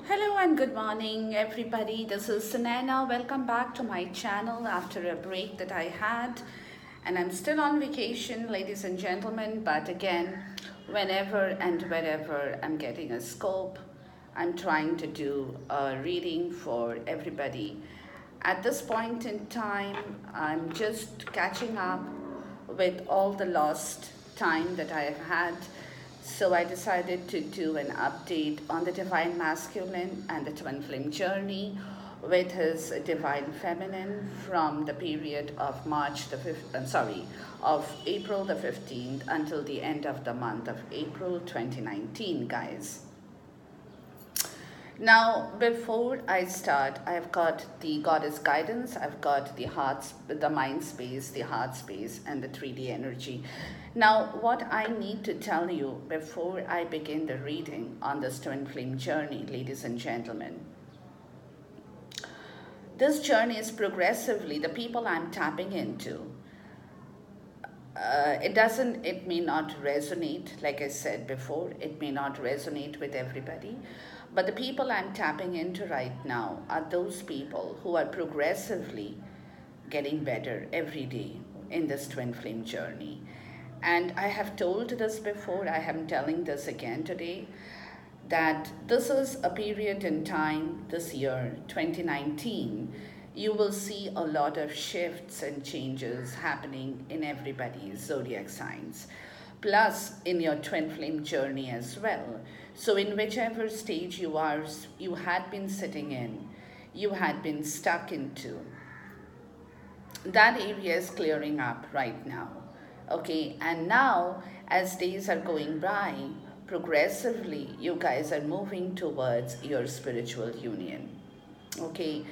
Hello and good morning, everybody. This is Sunaina. Welcome back to my channel after a break that I had. And I'm still on vacation, ladies and gentlemen. But again, whenever and wherever I'm getting a scope, I'm trying to do a reading for everybody. At this point in time, I'm just catching up with all the lost time that I have had. So I decided to do an update on the Divine Masculine and the Twin Flame journey with his Divine Feminine from the period of of April the 15th until the end of the month of April 2019, guys. Now, before I start, I've got the Goddess Guidance, I've got the mind space, the heart space, and the 3D energy. Now, what I need to tell you before I begin the reading on this Twin Flame journey, ladies and gentlemen, this journey is progressively the people I'm tapping into. It may not resonate, like I said before, it may not resonate with everybody. But the people I'm tapping into right now are those people who are progressively getting better every day in this Twin Flame journey. And I have told this before, I am telling this again today, that this is a period in time this year, 2019, you will see a lot of shifts and changes happening in everybody's zodiac signs, plus in your twin flame journey as well. So in whichever stage you had been sitting in, you had been stuck into, that area is clearing up right now. Okay, and now as days are going by, progressively you guys are moving towards your spiritual union. Okay,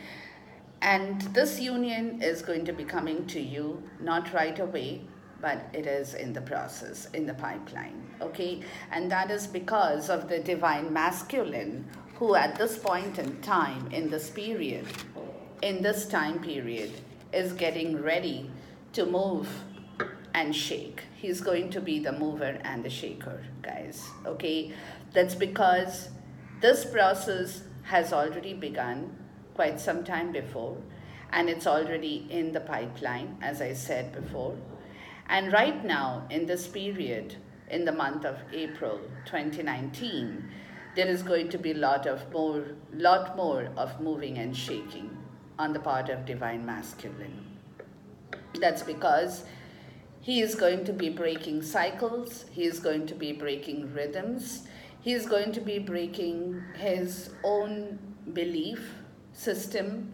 and this union is going to be coming to you not right away, but it is in the process, in the pipeline, okay? And that is because of the Divine Masculine, who at this point in time, in this time period, is getting ready to move and shake. He's going to be the mover and the shaker, guys, okay? That's because this process has already begun quite some time before, and it's already in the pipeline, as I said before. And right now, in this period, in the month of April 2019, there is going to be lot more of moving and shaking on the part of Divine Masculine. That's because he is going to be breaking cycles, he is going to be breaking rhythms, he is going to be breaking his own belief system,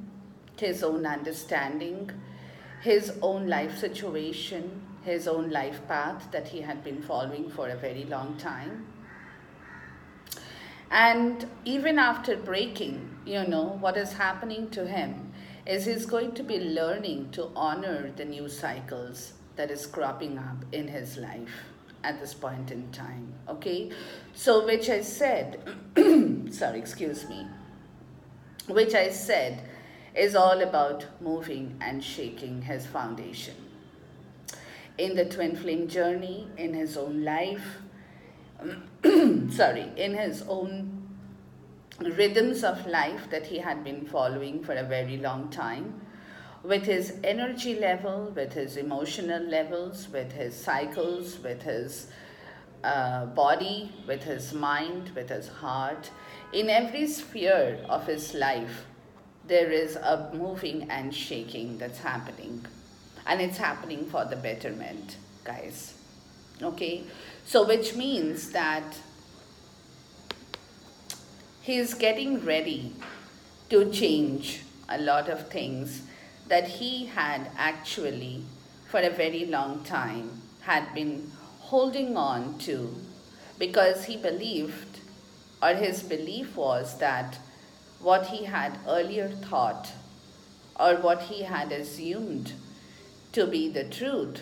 his own understanding, his own life situation, his own life path that he had been following for a very long time. And even after breaking, what is happening to him is he's going to be learning to honor the new cycles that is cropping up in his life at this point in time, okay? So which I said, which I said is all about moving and shaking his foundation. In the twin flame journey, in his own life, in his own rhythms of life that he had been following for a very long time, with his energy level, with his emotional levels, with his cycles, with his body, with his mind, with his heart. In every sphere of his life, there is a moving and shaking that's happening. And it's happening for the betterment, guys. Okay? So which means that he's getting ready to change a lot of things that he had actually, for a very long time, had been holding on to, because he believed, or his belief was that what he had earlier thought, or what he had assumed to be the truth,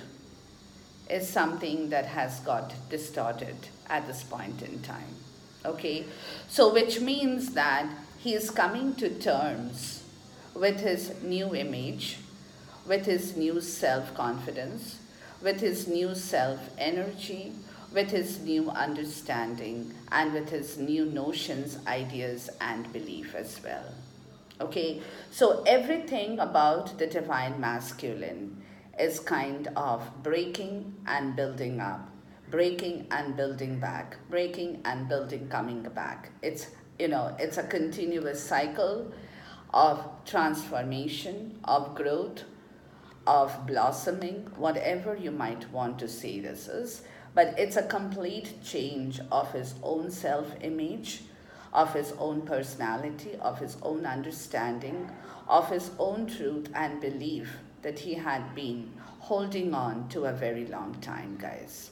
is something that has got distorted at this point in time. Okay, so which means that he is coming to terms with his new image, with his new self-confidence, with his new self-energy, with his new understanding and with his new notions, ideas, and belief as well. Okay, so everything about the divine masculine is kind of breaking and building up, breaking and building back, breaking and building, coming back. It's a continuous cycle of transformation, of growth, of blossoming, whatever you might want to say this is, but it's a complete change of his own self image, of his own personality, of his own understanding, of his own truth and belief that he had been holding on to a very long time, guys.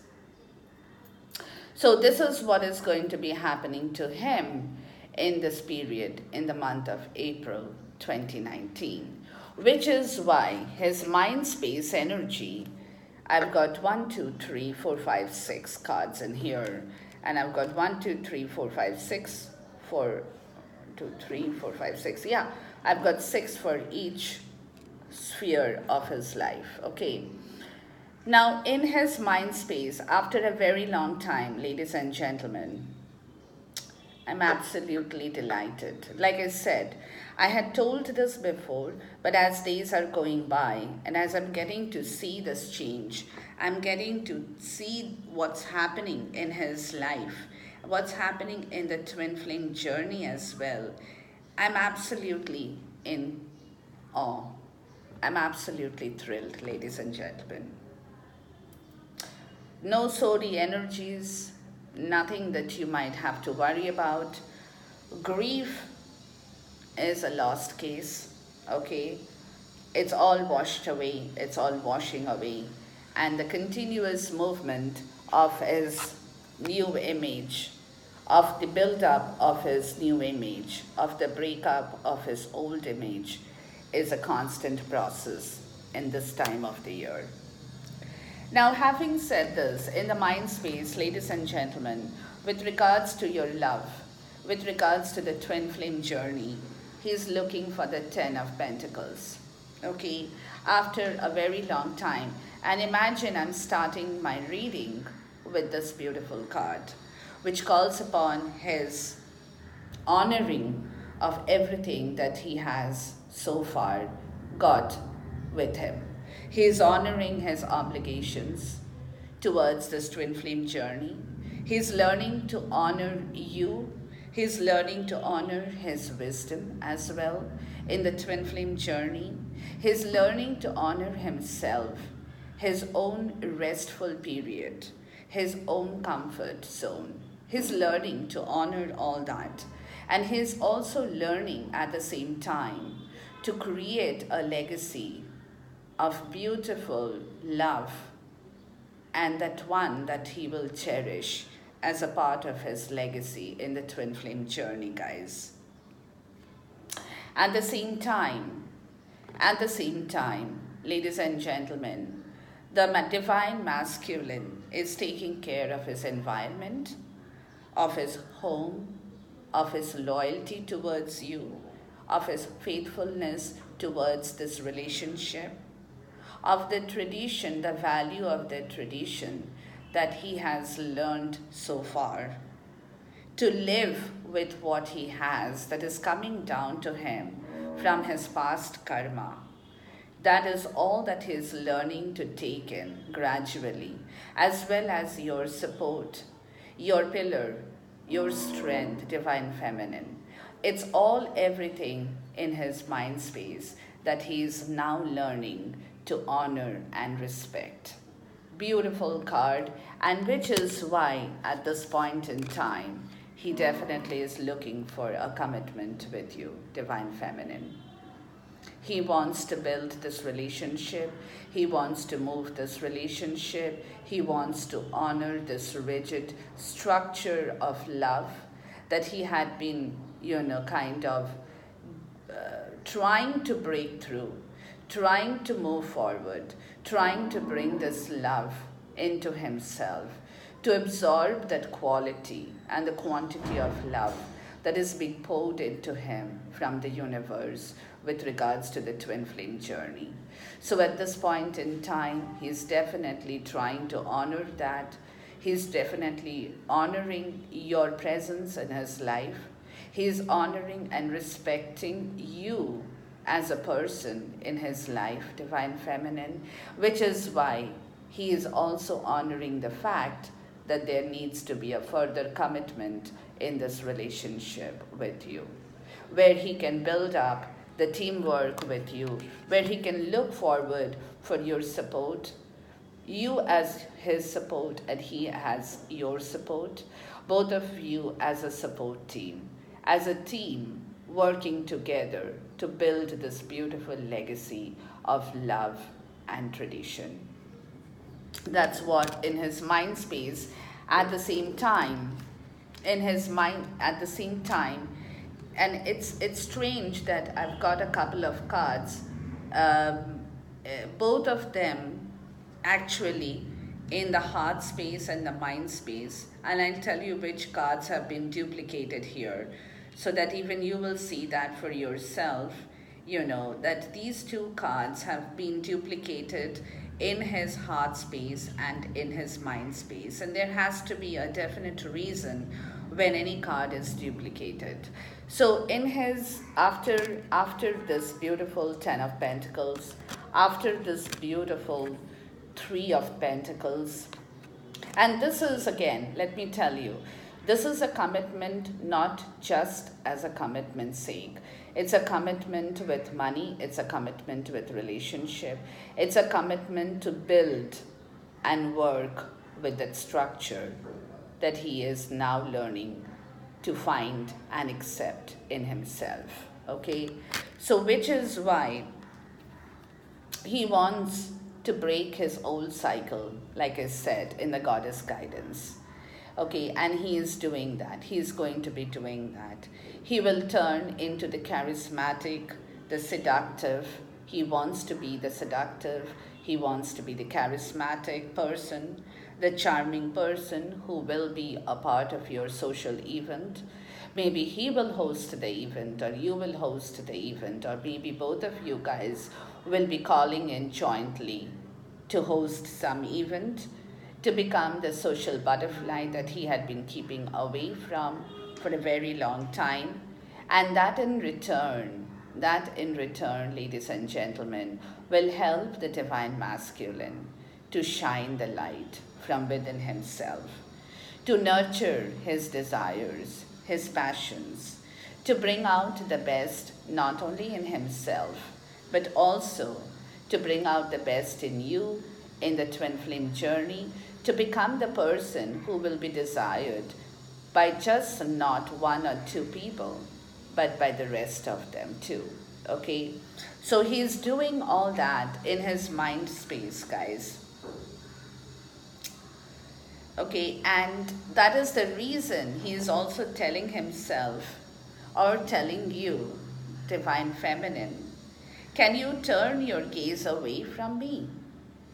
So, this is what is going to be happening to him in this period in the month of April 2019, which is why his mind space energy, I've got 1, 2, 3, 4, 5, 6 cards in here, and I've got 1, 2, 3, 4, 5, 6, 4, 2, 3, 4, 5, 6. Yeah, I've got 6 for each sphere of his life. Okay. Now, in his mind space, after a very long time, ladies and gentlemen, I'm absolutely delighted. Like I said, I had told this before, but as days are going by and as I'm getting to see this change, I'm getting to see what's happening in his life, what's happening in the twin flame journey as well. I'm absolutely in awe. I'm absolutely thrilled, ladies and gentlemen. No sorry energies, nothing that you might have to worry about. Grief is a lost case, okay? It's all washed away, it's all washing away. And the continuous movement of his new image, of the build-up of his new image, of the breakup of his old image, is a constant process in this time of the year. Now, having said this, in the mind space, ladies and gentlemen, with regards to your love, with regards to the twin flame journey, he's looking for the 10 of Pentacles, okay, after a very long time. And imagine I'm starting my reading with this beautiful card, which calls upon his honoring of everything that he has so far got with him. He is honoring his obligations towards this twin flame journey. He's learning to honor you. He's learning to honor his wisdom as well in the twin flame journey. He's learning to honor himself, his own restful period, his own comfort zone. He's learning to honor all that. And he's also learning at the same time to create a legacy of beautiful love, and that one that he will cherish as a part of his legacy in the twin flame journey, guys. At the same time, ladies and gentlemen, the divine masculine is taking care of his environment, of his home, of his loyalty towards you, of his faithfulness towards this relationship, of the tradition, the value of the tradition that he has learned so far, to live with what he has that is coming down to him from his past karma. That is all that he is learning to take in gradually, as well as your support, your pillar, your strength, divine feminine. It's all everything in his mind space that he is now learning to honor and respect. Beautiful card, and which is why at this point in time, he definitely is looking for a commitment with you, divine feminine. He wants to build this relationship. He wants to move this relationship. He wants to honor this rigid structure of love that he had been, kind of trying to break through, trying to move forward, trying to bring this love into himself, to absorb that quality and the quantity of love that is being poured into him from the universe with regards to the twin flame journey. So at this point in time, he's definitely trying to honor that. He's definitely honoring your presence in his life. He's honoring and respecting you as a person in his life, Divine Feminine, which is why he is also honoring the fact that there needs to be a further commitment in this relationship with you, where he can build up the teamwork with you, where he can look forward for your support, you as his support and he as your support, both of you as a support team, as a team working together to build this beautiful legacy of love and tradition. That's what in his mind space. At the same time, in his mind at the same time, and it's strange that I've got a couple of cards, both of them actually in the heart space and the mind space, and I'll tell you which cards have been duplicated here so that even you will see that for yourself, that these two cards have been duplicated in his heart space and in his mind space, and there has to be a definite reason when any card is duplicated. So in his after this beautiful 10 of Pentacles, after this beautiful 3 of Pentacles, and this is, again, let me tell you, this is a commitment not just as a commitment's sake. It's a commitment with money. It's a commitment with relationship. It's a commitment to build and work with that structure that he is now learning to find and accept in himself. Okay? So which is why he wants to break his old cycle, like I said, in the goddess guidance. Okay, and he is doing that. He is going to be doing that. He will turn into the charismatic, the seductive. He wants to be the seductive. He wants to be the charismatic person, the charming person who will be a part of your social event. Maybe he will host the event, or you will host the event, or maybe both of you guys will be calling in jointly to host some event, to become the social butterfly that he had been keeping away from for a very long time. And that in return, ladies and gentlemen, will help the Divine Masculine to shine the light from within himself, to nurture his desires, his passions, to bring out the best not only in himself, but also to bring out the best in you in the twin flame journey, to become the person who will be desired by just not one or two people, but by the rest of them too. Okay? So he's doing all that in his mind space, guys. Okay, and that is the reason he is also telling himself or telling you, Divine Feminine, can you turn your gaze away from me?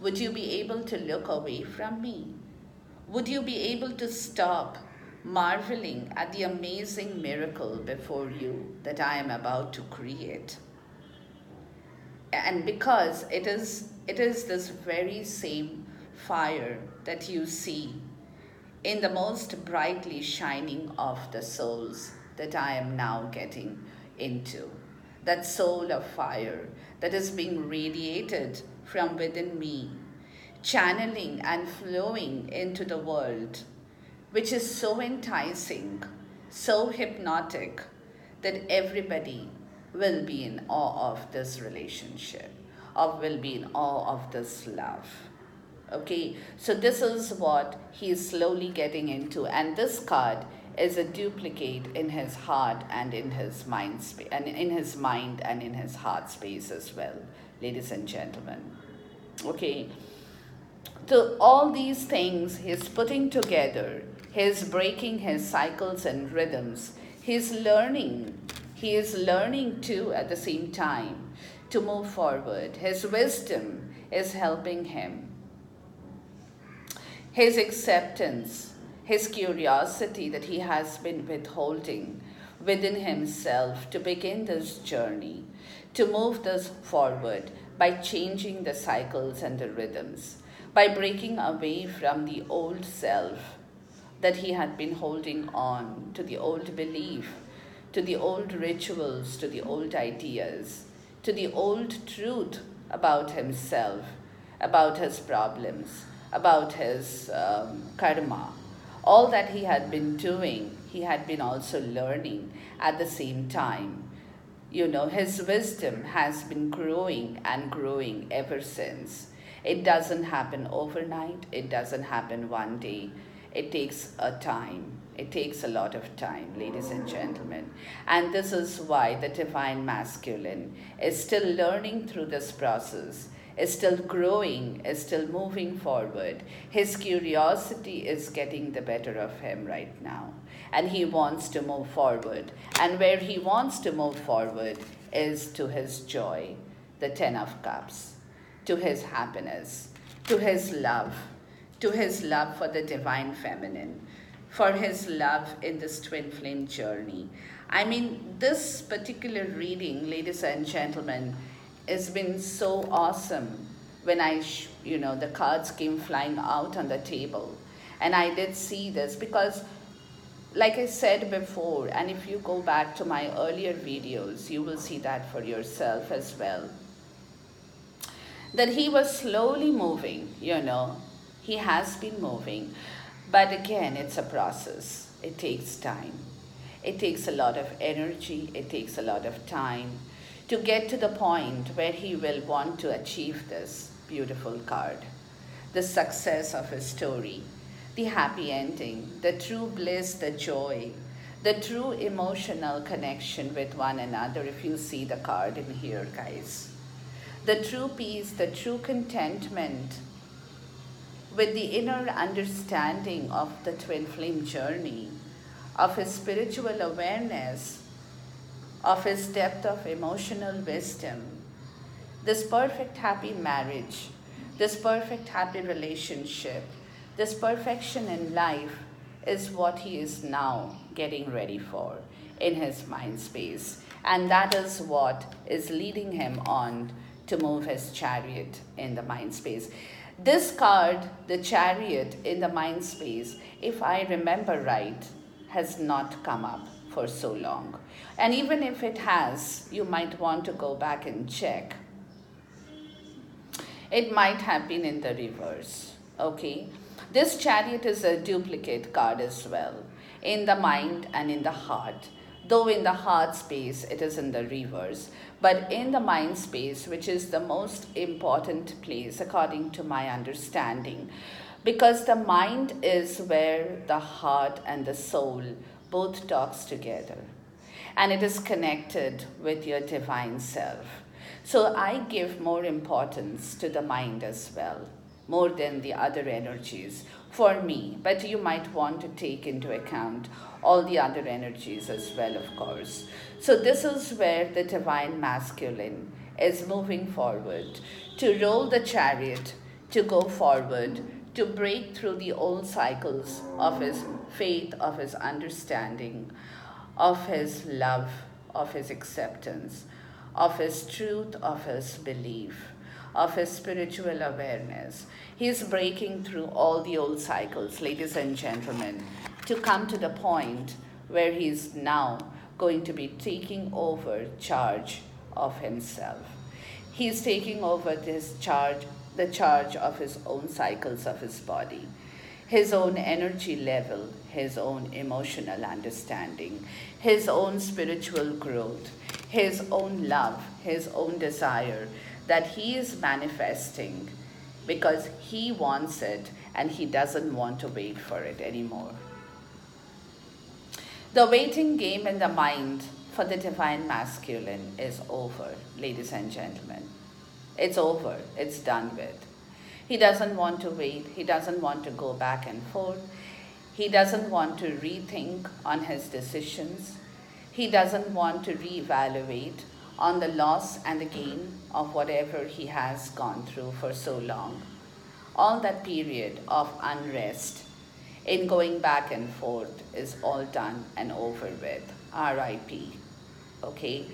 Would you be able to look away from me? Would you be able to stop marveling at the amazing miracle before you that I am about to create? And because it is this very same fire that you see in the most brightly shining of the souls that I am now getting into. That soul of fire that is being radiated from within me, channeling and flowing into the world, which is so enticing, so hypnotic, that everybody will be in awe of this relationship, or will be in awe of this love. Okay, so this is what he is slowly getting into, and this card is a duplicate in his heart and in his mind space, and in his mind and in his heart space as well, ladies and gentlemen. Okay, so all these things he's putting together, he's breaking his cycles and rhythms, he is learning too at the same time to move forward. His wisdom is helping him. His acceptance, his curiosity that he has been withholding within himself to begin this journey, to move this forward by changing the cycles and the rhythms, by breaking away from the old self that he had been holding on to, the old belief, to the old rituals, to the old ideas, to the old truth about himself, about his problems, about his karma. All that he had been doing, he had been also learning at the same time. His wisdom has been growing and growing ever since. It doesn't happen overnight, it doesn't happen one day. It takes a time. It takes a lot of time, ladies and gentlemen. And this is why the divine masculine is still learning through this process, is still growing, is still moving forward. His curiosity is getting the better of him right now. And he wants to move forward. And where he wants to move forward is to his joy, the Ten of Cups, to his happiness, to his love for the divine feminine, for his love in this twin flame journey. I mean, this particular reading, ladies and gentlemen, has been so awesome when the cards came flying out on the table. And I did see this because, like I said before, and if you go back to my earlier videos, you will see that for yourself as well, that he was slowly moving, He has been moving, but again, it's a process. It takes time. It takes a lot of energy. It takes a lot of time to get to the point where he will want to achieve this beautiful card. The success of his story, the happy ending, the true bliss, the joy, the true emotional connection with one another, if you see the card in here, guys. The true peace, the true contentment, with the inner understanding of the twin flame journey, of his spiritual awareness, of his depth of emotional wisdom, this perfect happy marriage, this perfect happy relationship, this perfection in life is what he is now getting ready for in his mind space. And that is what is leading him on to move his chariot in the mind space. This card, the Chariot in the mind space, if I remember right, has not come up for so long. And even if it has, you might want to go back and check. It might have been in the reverse, okay? This Chariot is a duplicate card as well, in the mind and in the heart. Though in the heart space, it is in the reverse. But in the mind space, which is the most important place according to my understanding, because the mind is where the heart and the soul both talks together. And it is connected with your divine self. So I give more importance to the mind as well, more than the other energies for me. But you might want to take into account all the other energies as well, of course. So this is where the divine masculine is moving forward to roll the chariot, to go forward, to break through the old cycles of his faith, of his understanding, of his love, of his acceptance, of his truth, of his belief, of his spiritual awareness. He is breaking through all the old cycles, ladies and gentlemen, to come to the point where he is now going to be taking over charge of himself. He is taking over the charge of his own cycles of his body, his own energy level, his own emotional understanding, his own spiritual growth, his own love, his own desire that he is manifesting because he wants it and he doesn't want to wait for it anymore. The waiting game in the mind for the divine masculine is over, ladies and gentlemen. It's over. It's done with. He doesn't want to wait. He doesn't want to go back and forth. He doesn't want to rethink on his decisions. He doesn't want to reevaluate on the loss and the gain of whatever he has gone through for so long. All that period of unrest in going back and forth is all done and over with. R.I.P. Okay?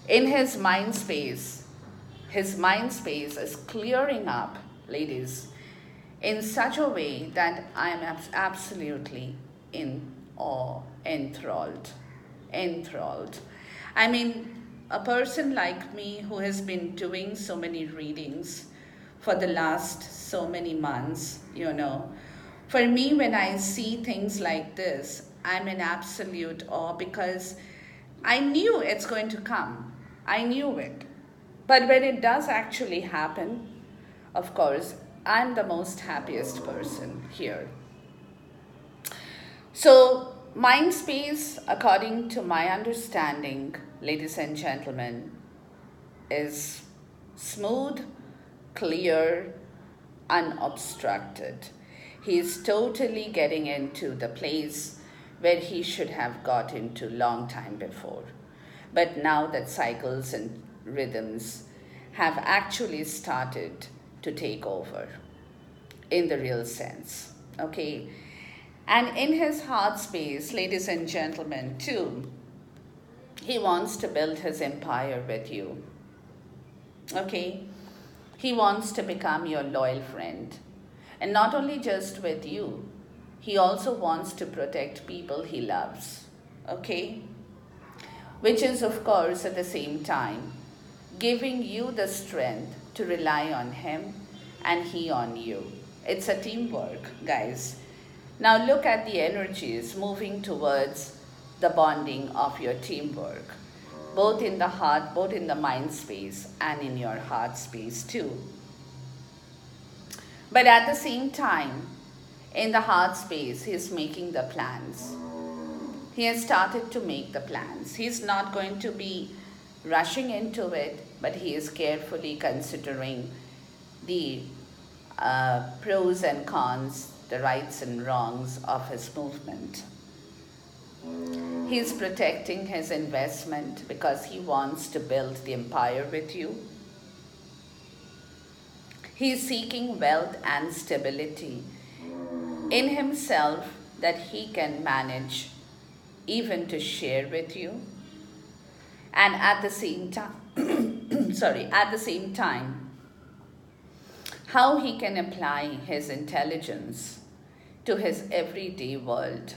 In his mind space is clearing up, ladies. in such a way that I am absolutely in awe, enthralled. Enthralled. I mean, a person like me who has been doing so many readings for the last so many months, for me, when I see things like this, I'm in absolute awe because I knew it's going to come. I knew it. But when it does actually happen, of course, I'm the most happiest person here. So, mind space, according to my understanding, ladies and gentlemen, is smooth, clear, unobstructed. He is totally getting into the place where he should have got into long time before. But now that cycles and rhythms have actually started to take over in the real sense, okay? And in his heart space, ladies and gentlemen, too, he wants to build his empire with you, okay? He wants to become your loyal friend. And not only just with you, he also wants to protect people he loves, okay? Which is, of course, at the same time, giving you the strength to rely on him and he on you. It's a teamwork, guys. Now look at the energies moving towards the bonding of your teamwork, both in the heart, both in the mind space and in your heart space too. But at the same time, in the heart space, he's making the plans. He has started to make the plans. He's not going to be rushing into it, but he is carefully considering the pros and cons, the rights and wrongs of his movement. He's protecting his investment because he wants to build the empire with you. He's seeking wealth and stability in himself that he can manage even to share with you. And at the same time, at the same time, how he can apply his intelligence to his everyday world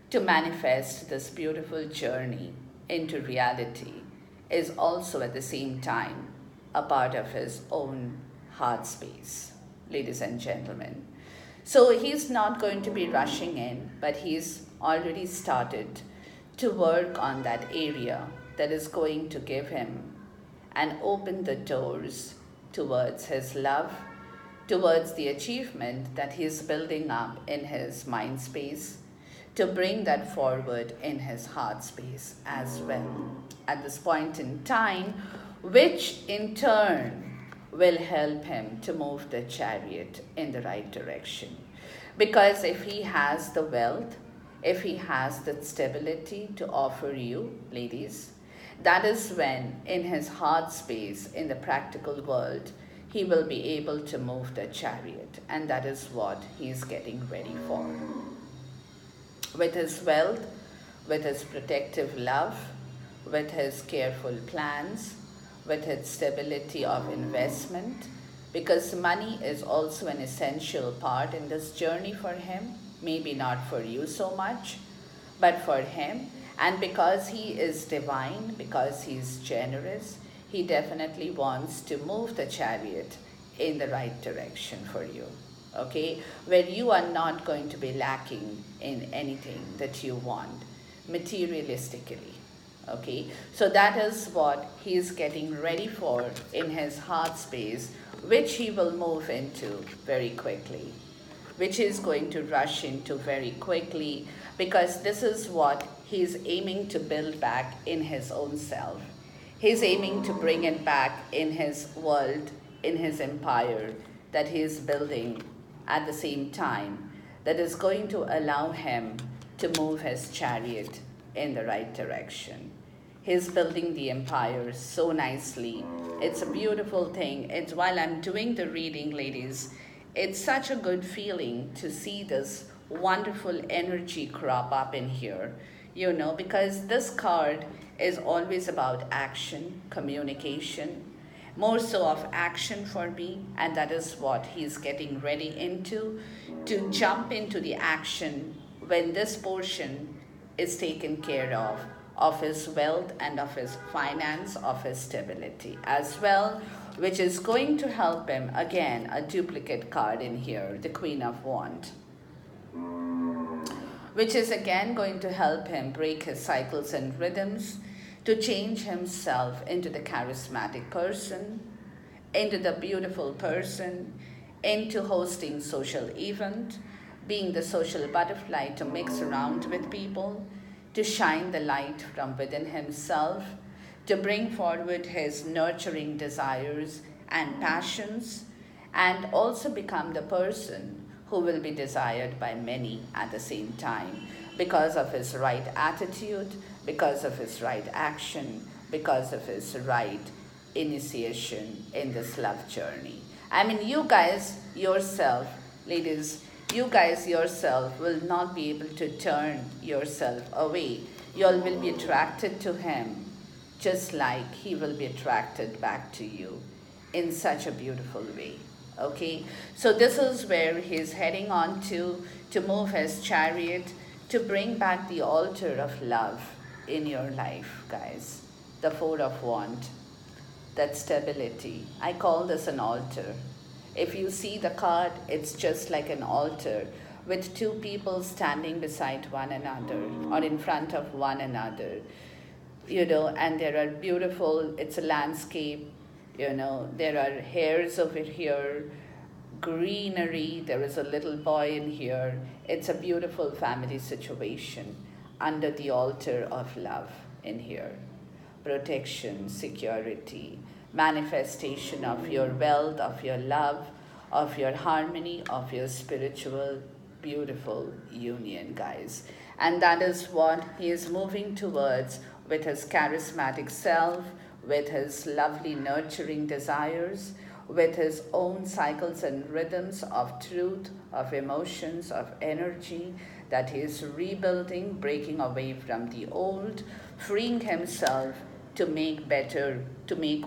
to manifest this beautiful journey into reality is also at the same time a part of his own heart space, ladies and gentlemen. So he's not going to be rushing in, but he's already started to work on that area that is going to give him and open the doors towards his love, towards the achievement that he's building up in his mind space, to bring that forward in his heart space as well at this point in time, which in turn will help him to move the chariot in the right direction. Because if he has the wealth, if he has the stability to offer you, ladies, that is when in his heart space, in the practical world, he will be able to move the chariot. And that is what he is getting ready for. With his wealth, with his protective love, with his careful plans, with its stability of investment, because money is also an essential part in this journey for him, maybe not for you so much, but for him. And because he is divine, because he is generous, he definitely wants to move the chariot in the right direction for you, okay? Where you are not going to be lacking in anything that you want materialistically. Okay, so that is what he is getting ready for in his heart space, which he will move into very quickly, which is going to rush into very quickly, because this is what he is aiming to build back in his own self. He's aiming to bring it back in his world, in his empire that he is building at the same time, that is going to allow him to move his chariot in the right direction. He's building the empire so nicely. It's a beautiful thing. It's while I'm doing the reading, ladies, it's such a good feeling to see this wonderful energy crop up in here, because this card is always about action, communication, more so of action for me, and that is what he's getting ready into, to jump into the action when this portion is taken care of his wealth and of his finance, of his stability as well, which is going to help him. Again, a duplicate card in here, the Queen of Wands, which is again going to help him break his cycles and rhythms, to change himself into the charismatic person, into the beautiful person, into hosting social event, being the social butterfly to mix around with people, to shine the light from within himself, to bring forward his nurturing desires and passions, and also become the person who will be desired by many at the same time, because of his right attitude, because of his right action, because of his right initiation in this love journey. I mean, you guys yourself, ladies, you guys yourself will not be able to turn yourself away. You all will be attracted to him, just like he will be attracted back to you in such a beautiful way. Okay, so this is where he's heading on to move his chariot, to bring back the altar of love in your life, guys. The Four of Wands, that stability. I call this an altar. If you see the card, it's just like an altar with two people standing beside one another or in front of one another, and there are beautiful, it's a landscape, there are hairs over here, greenery, there is a little boy in here. It's a beautiful family situation under the altar of love in here. Protection, security, manifestation of your wealth, of your love, of your harmony, of your spiritual, beautiful union, guys. And that is what he is moving towards with his charismatic self, with his lovely nurturing desires, with his own cycles and rhythms of truth, of emotions, of energy, that he is rebuilding, breaking away from the old, freeing himself to make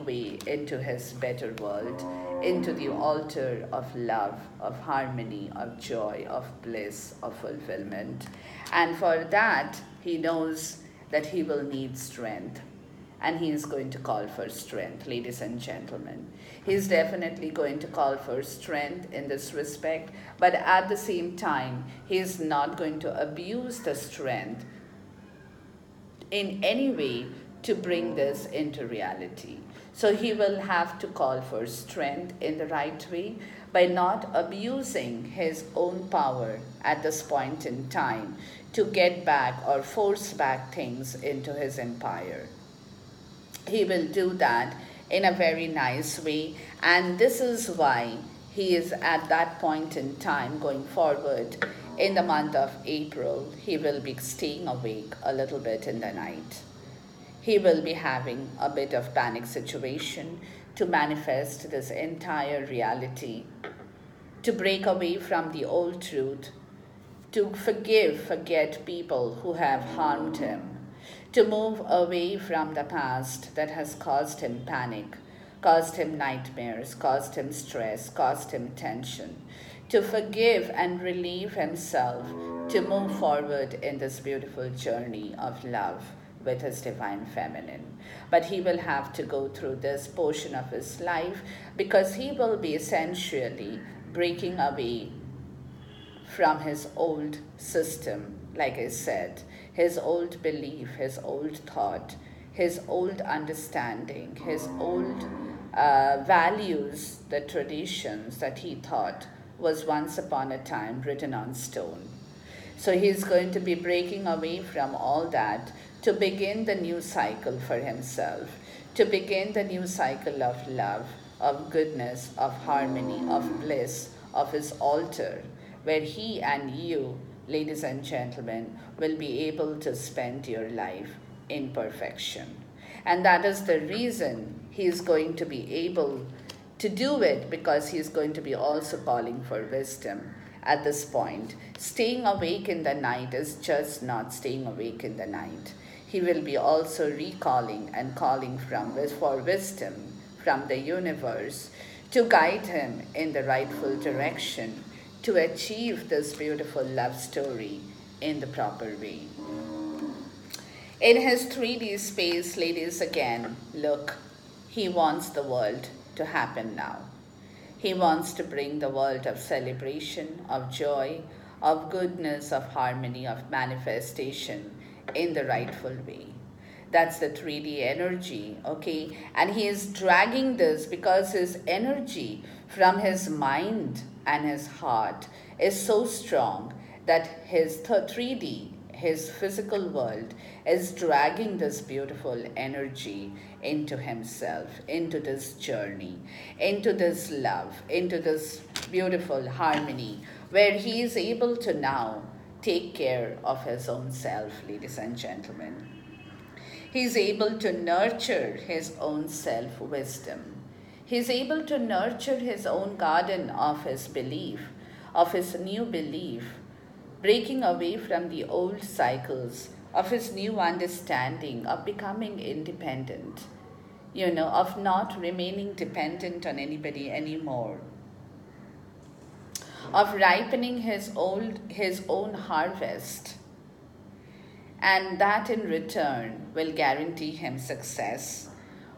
way into his better world, into the altar of love, of harmony, of joy, of bliss, of fulfillment. And for that, he knows that he will need strength. And he is going to call for strength, ladies and gentlemen. He's definitely going to call for strength in this respect, but at the same time, he is not going to abuse the strength in any way to bring this into reality. So he will have to call for strength in the right way by not abusing his own power at this point in time to get back or force back things into his empire. He will do that in a very nice way, and this is why he is at that point in time going forward in the month of April. He will be staying awake a little bit in the night. He will be having a bit of panic situation to manifest this entire reality, to break away from the old truth, to forget people who have harmed him, to move away from the past that has caused him panic, caused him nightmares, caused him stress, caused him tension, to forgive and relieve himself, to move forward in this beautiful journey of love with his divine feminine. But he will have to go through this portion of his life because he will be essentially breaking away from his old system, like I said, his old belief, his old thought, his old understanding, his old values, the traditions that he thought was once upon a time written on stone. So he's going to be breaking away from all that to begin the new cycle for himself, to begin the new cycle of love, of goodness, of harmony, of bliss, of his altar, where he and you, ladies and gentlemen, will be able to spend your life in perfection. And that is the reason he is going to be able to do it, because he is going to be also calling for wisdom at this point. Staying awake in the night is just not staying awake in the night. He will be also recalling and calling for wisdom from the universe to guide him in the rightful direction to achieve this beautiful love story in the proper way. In his 3D space, ladies, again, look, he wants the world to happen now. He wants to bring the world of celebration, of joy, of goodness, of harmony, of manifestation in the rightful way. That's the 3D energy, okay? And he is dragging this because his energy from his mind and his heart is so strong that his 3D, his physical world, is dragging this beautiful energy into himself, into this journey, into this love, into this beautiful harmony, where he is able to now take care of his own self, ladies and gentlemen. He's able to nurture his own self-wisdom. He's able to nurture his own garden of his belief, of his new belief, breaking away from the old cycles, of his new understanding of becoming independent, of not remaining dependent on anybody anymore, of ripening his own harvest. And that in return will guarantee him success,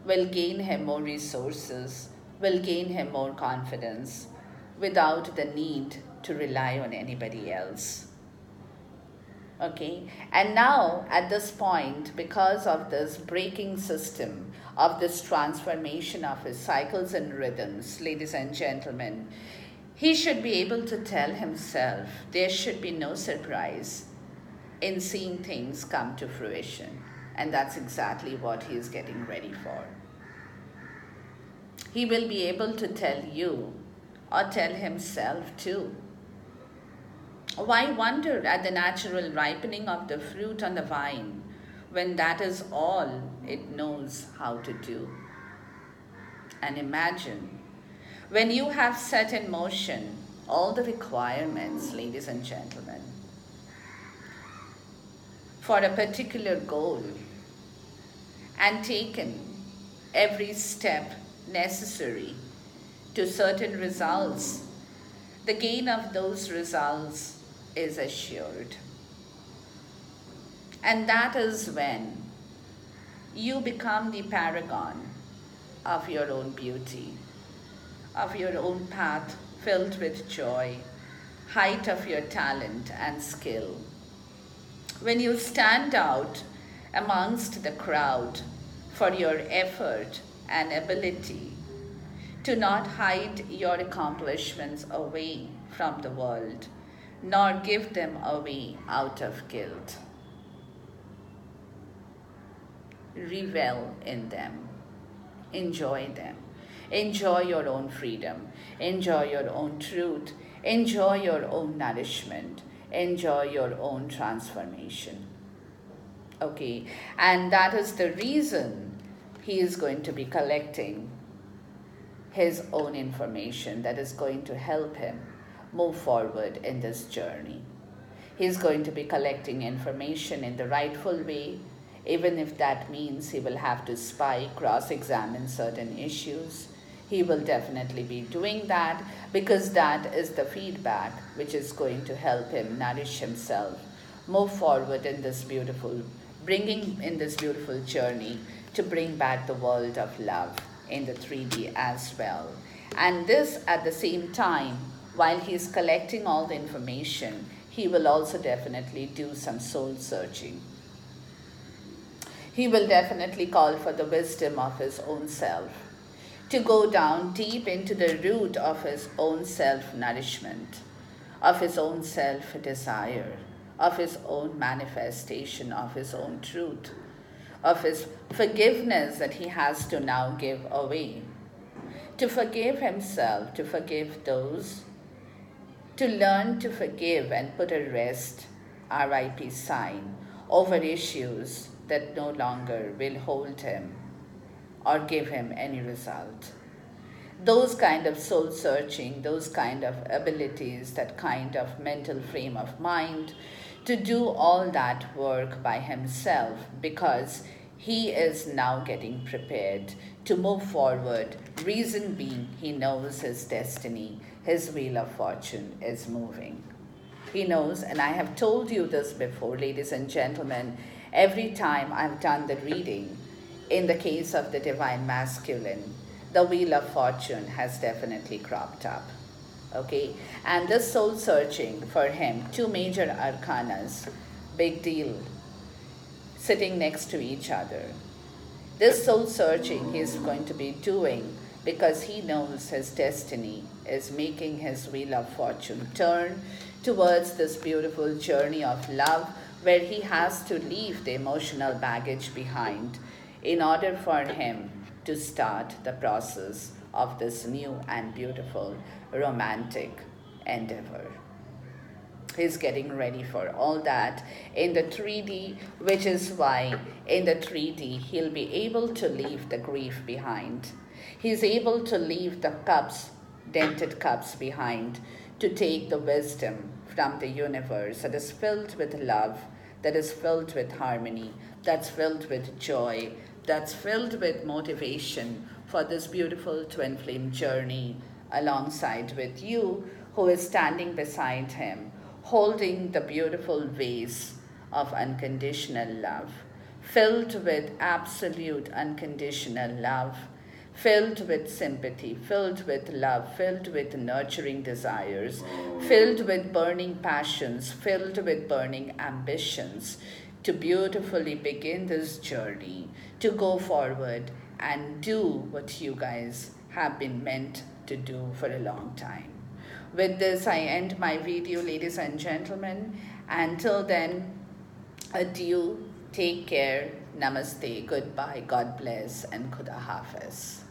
will gain him more resources, will gain him more confidence without the need to rely on anybody else. Okay, and now at this point, because of this breaking system, of this transformation of his cycles and rhythms, ladies and gentlemen, he should be able to tell himself there should be no surprise in seeing things come to fruition. And that's exactly what he is getting ready for. He will be able to tell you, or tell himself too. Why wonder at the natural ripening of the fruit on the vine when that is all it knows how to do? And imagine when you have set in motion all the requirements, ladies and gentlemen, for a particular goal and taken every step necessary to certain results, the gain of those results is assured. And that is when you become the paragon of your own beauty, of your own path filled with joy, height of your talent and skill. When you stand out amongst the crowd for your effort and ability to not hide your accomplishments away from the world, nor give them away out of guilt. Revel in them. Enjoy them. Enjoy your own freedom. Enjoy your own truth. Enjoy your own nourishment. Enjoy your own transformation. Okay, and that is the reason he is going to be collecting his own information that is going to help him move forward in this journey. He's going to be collecting information in the rightful way, even if that means he will have to spy, cross-examine certain issues. He will definitely be doing that because that is the feedback which is going to help him nourish himself, move forward in this beautiful, bringing in this beautiful journey to bring back the world of love in the 3D as well. And this at the same time, while he is collecting all the information, he will also definitely do some soul searching. He will definitely call for the wisdom of his own self, to go down deep into the root of his own self-nourishment, of his own self-desire, of his own manifestation, of his own truth, of his forgiveness that he has to now give away, to forgive himself, to forgive those, to learn to forgive and put a rest, RIP sign, over issues that no longer will hold him or give him any result. Those kind of soul searching, those kind of abilities, that kind of mental frame of mind to do all that work by himself, because He is now getting prepared to move forward. Reason being, he knows his destiny, his wheel of fortune is moving. He knows, and I have told you this before, ladies and gentlemen, every time I've done the reading, in the case of the Divine Masculine, the wheel of fortune has definitely cropped up. Okay, and this soul searching for him, two major arcanas, big deal, sitting next to each other. This soul searching he is going to be doing because he knows his destiny is making his wheel of fortune turn towards this beautiful journey of love, where he has to leave the emotional baggage behind in order for him to start the process of this new and beautiful romantic endeavor. He's getting ready for all that in the 3D, which is why in the 3D he'll be able to leave the grief behind. He's able to leave the cups, dented cups behind, to take the wisdom from the universe that is filled with love, that is filled with harmony, that's filled with joy, that's filled with motivation for this beautiful twin flame journey alongside with you, who is standing beside him, holding the beautiful vase of unconditional love, filled with absolute unconditional love, filled with sympathy, filled with love, filled with nurturing desires, filled with burning passions, filled with burning ambitions, to beautifully begin this journey, to go forward and do what you guys have been meant to do for a long time. With this, I end my video, ladies and gentlemen. Until then, adieu, take care, namaste, goodbye, God bless, and Khuda Hafiz.